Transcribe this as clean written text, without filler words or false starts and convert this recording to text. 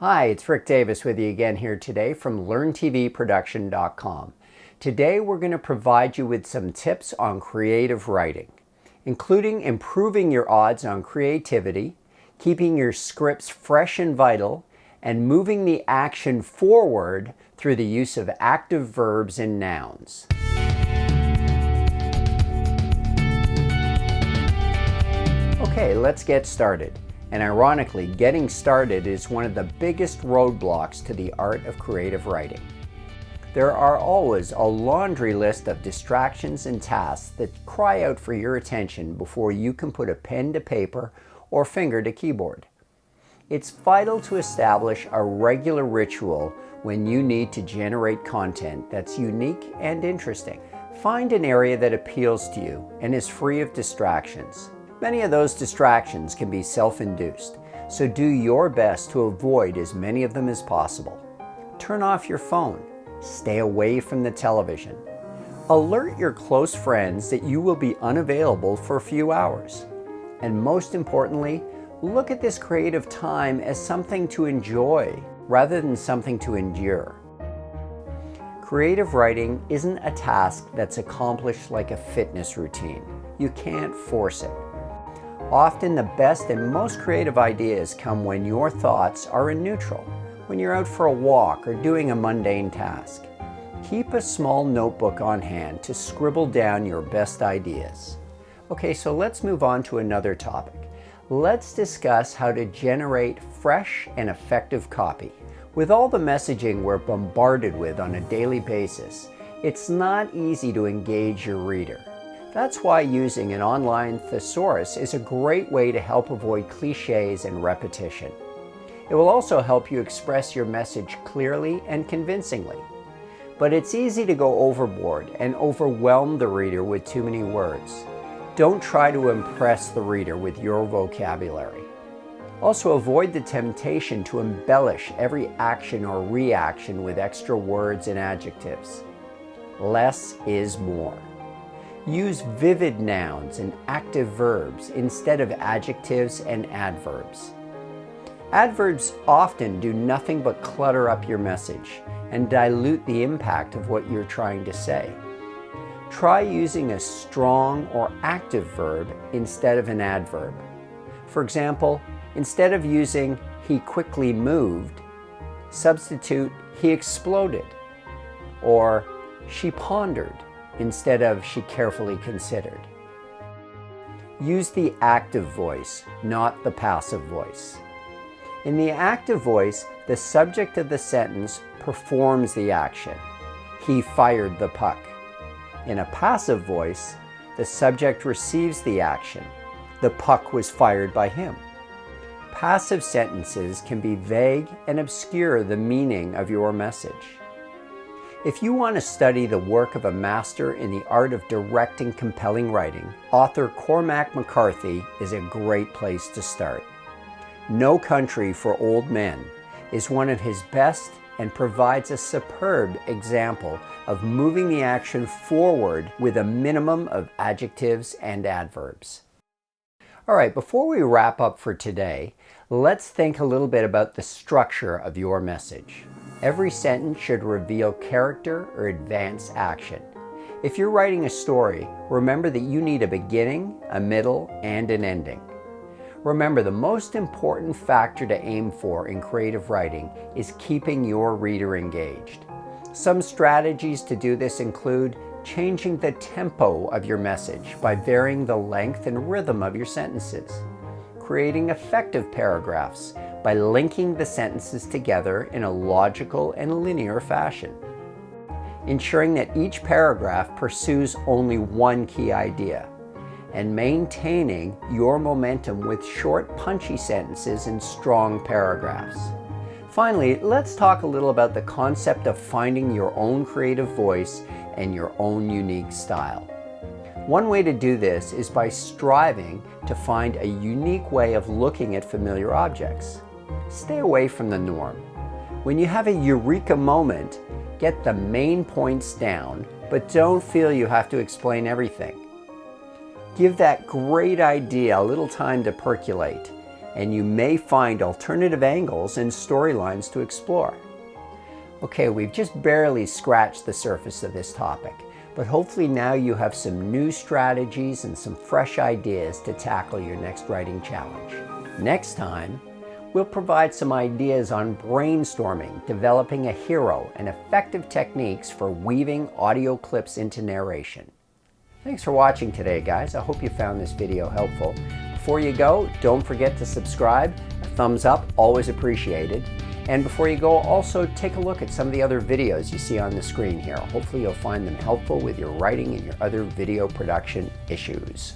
Hi, it's Rick Davis with you again here today from LearnTVProduction.com. Today we're going to provide you with some tips on creative writing, including improving your odds on creativity, keeping your scripts fresh and vital, and moving the action forward through the use of active verbs and nouns. Okay, let's get started. And ironically, getting started is one of the biggest roadblocks to the art of creative writing. There are always a laundry list of distractions and tasks that cry out for your attention before you can put a pen to paper or finger to keyboard. It's vital to establish a regular ritual when you need to generate content that's unique and interesting. Find an area that appeals to you and is free of distractions. Many of those distractions can be self-induced, so do your best to avoid as many of them as possible. Turn off your phone. Stay away from the television. Alert your close friends that you will be unavailable for a few hours. And most importantly, look at this creative time as something to enjoy rather than something to endure. Creative writing isn't a task that's accomplished like a fitness routine. You can't force it. Often the best and most creative ideas come when your thoughts are in neutral, when you're out for a walk or doing a mundane task. Keep a small notebook on hand to scribble down your best ideas. Okay, so let's move on to another topic. Let's discuss how to generate fresh and effective copy. With all the messaging we're bombarded with on a daily basis, it's not easy to engage your reader. That's why using an online thesaurus is a great way to help avoid cliches and repetition. It will also help you express your message clearly and convincingly. But it's easy to go overboard and overwhelm the reader with too many words. Don't try to impress the reader with your vocabulary. Also, avoid the temptation to embellish every action or reaction with extra words and adjectives. Less is more. Use vivid nouns and active verbs instead of adjectives and adverbs. Adverbs often do nothing but clutter up your message and dilute the impact of what you're trying to say. Try using a strong or active verb instead of an adverb. For example, instead of using "he quickly moved," substitute "he exploded," or "she pondered," instead of "she carefully considered." Use the active voice, not the passive voice. In the active voice, the subject of the sentence performs the action. He fired the puck. In a passive voice, the subject receives the action. The puck was fired by him. Passive sentences can be vague and obscure the meaning of your message. If you want to study the work of a master in the art of direct and compelling writing, author Cormac McCarthy is a great place to start. No Country for Old Men is one of his best and provides a superb example of moving the action forward with a minimum of adjectives and adverbs. All right, before we wrap up for today, let's think a little bit about the structure of your message. Every sentence should reveal character or advance action. If you're writing a story, remember that you need a beginning, a middle, and an ending. Remember, the most important factor to aim for in creative writing is keeping your reader engaged. Some strategies to do this include changing the tempo of your message by varying the length and rhythm of your sentences, creating effective paragraphs by linking the sentences together in a logical and linear fashion, ensuring that each paragraph pursues only one key idea, and maintaining your momentum with short, punchy sentences and strong paragraphs. Finally, let's talk a little about the concept of finding your own creative voice and your own unique style. One way to do this is by striving to find a unique way of looking at familiar objects. Stay away from the norm. When you have a eureka moment, get the main points down, but don't feel you have to explain everything. Give that great idea a little time to percolate, and you may find alternative angles and storylines to explore. Okay, we've just barely scratched the surface of this topic, but hopefully now you have some new strategies and some fresh ideas to tackle your next writing challenge. Next time, we'll provide some ideas on brainstorming, developing a hero, and effective techniques for weaving audio clips into narration. Thanks for watching today, guys. I hope you found this video helpful. Before you go, don't forget to subscribe. A thumbs up, always appreciated. And before you go, also take a look at some of the other videos you see on the screen here. Hopefully you'll find them helpful with your writing and your other video production issues.